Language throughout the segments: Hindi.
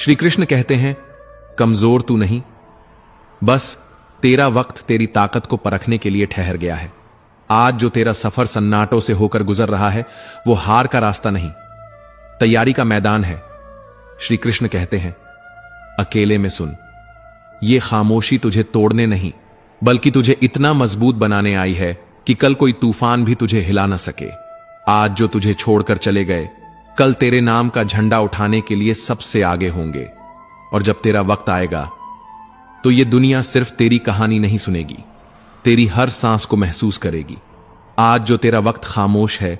श्री कृष्ण कहते हैं, कमजोर तू नहीं, बस तेरा वक्त तेरी ताकत को परखने के लिए ठहर गया है। आज जो तेरा सफर सन्नाटों से होकर गुजर रहा है वो हार का रास्ता नहीं, तैयारी का मैदान है। श्री कृष्ण कहते हैं, अकेले में सुन, ये खामोशी तुझे तोड़ने नहीं बल्कि तुझे इतना मजबूत बनाने आई है कि कल कोई तूफान भी तुझे हिला ना सके। आज जो तुझे छोड़कर चले गए कल तेरे नाम का झंडा उठाने के लिए सबसे आगे होंगे। और जब तेरा वक्त आएगा तो ये दुनिया सिर्फ तेरी कहानी नहीं सुनेगी, तेरी हर सांस को महसूस करेगी। आज जो तेरा वक्त खामोश है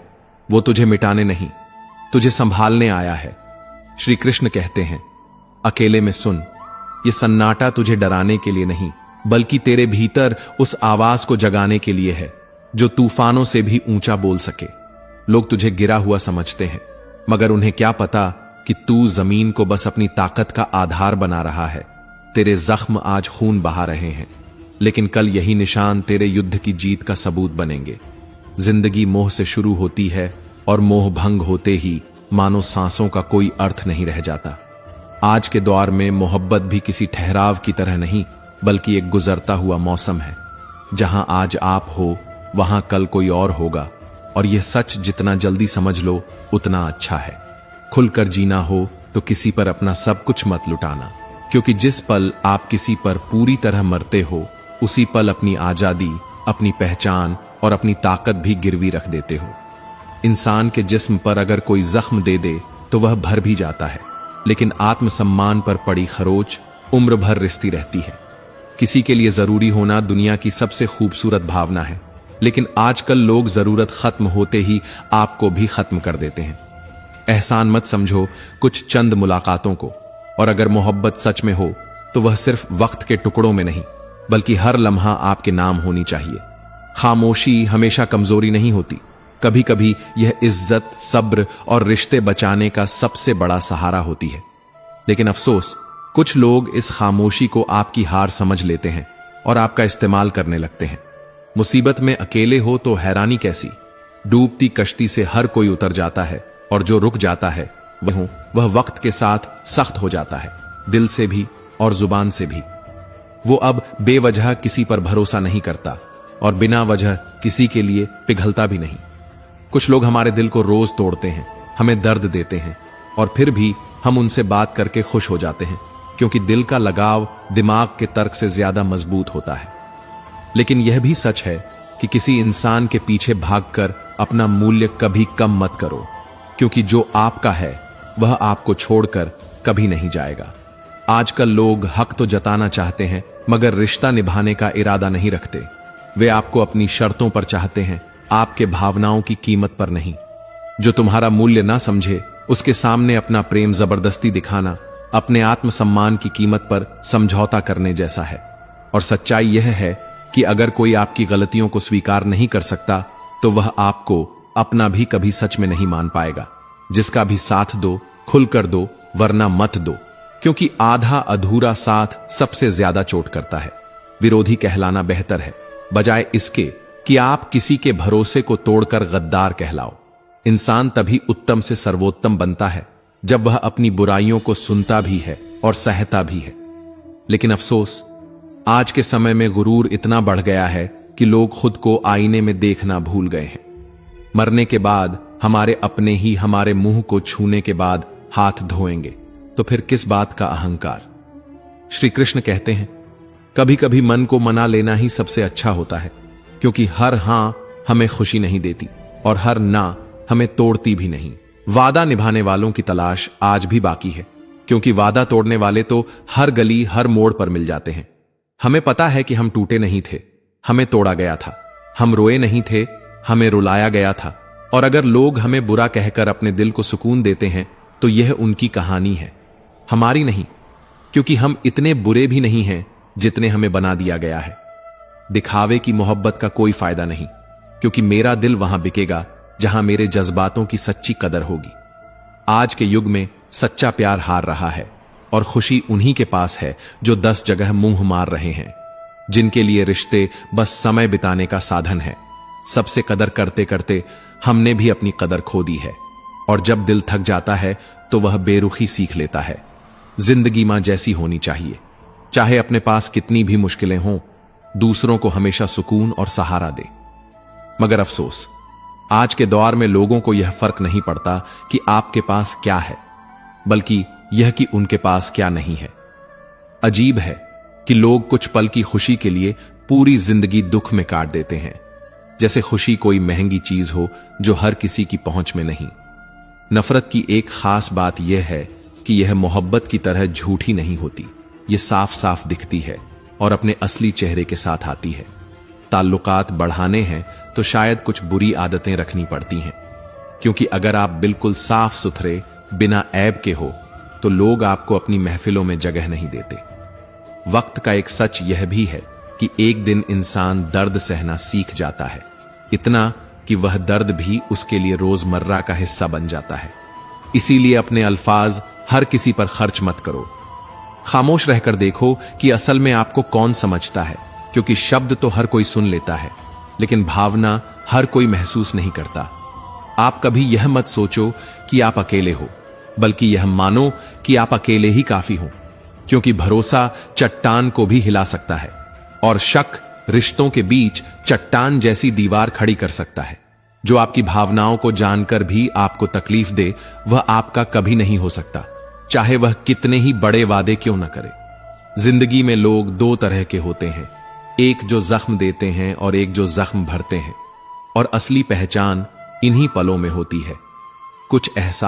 वो तुझे मिटाने नहीं, तुझे संभालने आया है। श्री कृष्ण कहते हैं, अकेले में सुन, ये सन्नाटा तुझे डराने के लिए नहीं बल्कि तेरे भीतर उस आवाज को जगाने के लिए है जो तूफानों से भी ऊंचा बोल सके। लोग तुझे गिरा हुआ समझते हैं मगर उन्हें क्या पता कि तू जमीन को बस अपनी ताकत का आधार बना रहा है। तेरे जख्म आज खून बहा रहे हैं लेकिन कल यही निशान तेरे युद्ध की जीत का सबूत बनेंगे। जिंदगी मोह से शुरू होती है और मोह भंग होते ही मानो सांसों का कोई अर्थ नहीं रह जाता। आज के दौर में मोहब्बत भी किसी ठहराव की तरह नहीं बल्कि एक गुजरता हुआ मौसम है। जहां आज आप हो वहां कल कोई और होगा और यह सच जितना जल्दी समझ लो उतना अच्छा है। खुलकर जीना हो तो किसी पर अपना सब कुछ मत लुटाना, क्योंकि जिस पल आप किसी पर पूरी तरह मरते हो उसी पल अपनी आजादी, अपनी पहचान और अपनी ताकत भी गिरवी रख देते हो। इंसान के जिस्म पर अगर कोई जख्म दे दे तो वह भर भी जाता है, लेकिन आत्मसम्मान पर पड़ी खरोच उम्र भर रिश्ती रहती है। किसी के लिए जरूरी होना दुनिया की सबसे खूबसूरत भावना है, लेकिन आजकल लोग जरूरत खत्म होते ही आपको भी खत्म कर देते हैं। एहसान मत समझो कुछ चंद मुलाकातों को, और अगर मोहब्बत सच में हो तो वह सिर्फ वक्त के टुकड़ों में नहीं बल्कि हर लम्हा आपके नाम होनी चाहिए। खामोशी हमेशा कमजोरी नहीं होती, कभी कभी यह इज्जत, सब्र और रिश्ते बचाने का सबसे बड़ा सहारा होती है। लेकिन अफसोस, कुछ लोग इस खामोशी को आपकी हार समझ लेते हैं और आपका इस्तेमाल करने लगते हैं। मुसीबत में अकेले हो तो हैरानी कैसी, डूबती कश्ती से हर कोई उतर जाता है और जो रुक जाता है वह वक्त के साथ सख्त हो जाता है, दिल से भी और जुबान से भी। वो अब बेवजह किसी पर भरोसा नहीं करता और बिना वजह किसी के लिए पिघलता भी नहीं। कुछ लोग हमारे दिल को रोज तोड़ते हैं, हमें दर्द देते हैं और फिर भी हम उनसे बात करके खुश हो जाते हैं, क्योंकि दिल का लगाव दिमाग के तर्क से ज्यादा मजबूत होता है। लेकिन यह भी सच है कि किसी इंसान के पीछे भागकर अपना मूल्य कभी कम मत करो, क्योंकि जो आपका है वह आपको छोड़कर कभी नहीं जाएगा। आजकल लोग हक तो जताना चाहते हैं मगर रिश्ता निभाने का इरादा नहीं रखते। वे आपको अपनी शर्तों पर चाहते हैं, आपके भावनाओं की कीमत पर नहीं। जो तुम्हारा मूल्य ना समझे उसके सामने अपना प्रेम जबरदस्ती दिखाना अपने आत्मसम्मान की कीमत पर समझौता करने जैसा है। और सच्चाई यह है कि अगर कोई आपकी गलतियों को स्वीकार नहीं कर सकता तो वह आपको अपना भी कभी सच में नहीं मान पाएगा। जिसका भी साथ दो, खुलकर दो, वरना मत दो, क्योंकि आधा अधूरा साथ सबसे ज्यादा चोट करता है। विरोधी कहलाना बेहतर है बजाय इसके कि आप किसी के भरोसे को तोड़कर गद्दार कहलाओ। इंसान तभी उत्तम से सर्वोत्तम बनता है जब वह अपनी बुराइयों को सुनता भी है और सहता भी है। लेकिन अफसोस, आज के समय में गुरूर इतना बढ़ गया है कि लोग खुद को आईने में देखना भूल गए हैं। मरने के बाद हमारे अपने ही हमारे मुंह को छूने के बाद हाथ धोएंगे तो फिर किस बात का अहंकार। श्री कृष्ण कहते हैं, कभी कभी मन को मना लेना ही सबसे अच्छा होता है, क्योंकि हर हां हमें खुशी नहीं देती और हर ना हमें तोड़ती भी नहीं। वादा निभाने वालों की तलाश आज भी बाकी है, क्योंकि वादा तोड़ने वाले तो हर गली हर मोड़ पर मिल जाते हैं। हमें पता है कि हम टूटे नहीं थे, हमें तोड़ा गया था। हम रोए नहीं थे, हमें रुलाया गया था। और अगर लोग हमें बुरा कहकर अपने दिल को सुकून देते हैं तो यह उनकी कहानी है, हमारी नहीं, क्योंकि हम इतने बुरे भी नहीं हैं जितने हमें बना दिया गया है। दिखावे की मोहब्बत का कोई फायदा नहीं, क्योंकि मेरा दिल वहां बिकेगा जहां मेरे जज्बातों की सच्ची कदर होगी। आज के युग में सच्चा प्यार हार रहा है और खुशी उन्हीं के पास है जो 10 जगह मुंह मार रहे हैं, जिनके लिए रिश्ते बस समय बिताने का साधन है। सबसे कदर करते करते हमने भी अपनी कदर खो दी है, और जब दिल थक जाता है तो वह बेरुखी सीख लेता है। जिंदगी मां जैसी होनी चाहिए। चाहे अपने पास कितनी भी मुश्किलें हों, दूसरों को हमेशा सुकून और सहारा दे। मगर अफसोस, आज के दौर में लोगों को यह फर्क नहीं पड़ता कि आपके पास क्या है, बल्कि यह कि उनके पास क्या नहीं है। अजीब है कि लोग कुछ पल की खुशी के लिए पूरी जिंदगी दुख में काट देते हैं, जैसे खुशी कोई महंगी चीज हो जो हर किसी की पहुंच में नहीं। नफरत की एक खास बात यह है कि यह मोहब्बत की तरह झूठी नहीं होती। यह साफ साफ दिखती है और अपने असली चेहरे के साथ आती है। ताल्लुकात बढ़ाने हैं तो शायद कुछ बुरी आदतें रखनी पड़ती हैं, क्योंकि अगर आप बिल्कुल साफ सुथरे बिना ऐब के हो तो लोग आपको अपनी महफिलों में जगह नहीं देते। वक्त का एक सच यह भी है कि एक दिन इंसान दर्द सहना सीख जाता है, इतना कि वह दर्द भी उसके लिए रोजमर्रा का हिस्सा बन जाता है। इसीलिए अपने अल्फाज हर किसी पर खर्च मत करो। खामोश रहकर देखो कि असल में आपको कौन समझता है, क्योंकि शब्द तो हर कोई सुन लेता है, लेकिन भावना हर कोई महसूस नहीं करता। आप कभी यह मत सोचो कि आप अकेले हो, बल्कि यह मानो कि आप अकेले ही काफी हो, क्योंकि भरोसा चट्टान को भी हिला सकता है और शक रिश्तों के बीच चट्टान जैसी दीवार खड़ी कर सकता है। जो आपकी भावनाओं को जानकर भी आपको तकलीफ दे, वह आपका कभी नहीं हो सकता, चाहे वह कितने ही बड़े वादे क्यों न करे। जिंदगी में लोग दो तरह के होते हैं, एक जो जख्म देते हैं और एक जो जख्म भरते हैं, और असली पहचान इन्हीं पलों में होती है। कुछ एहसास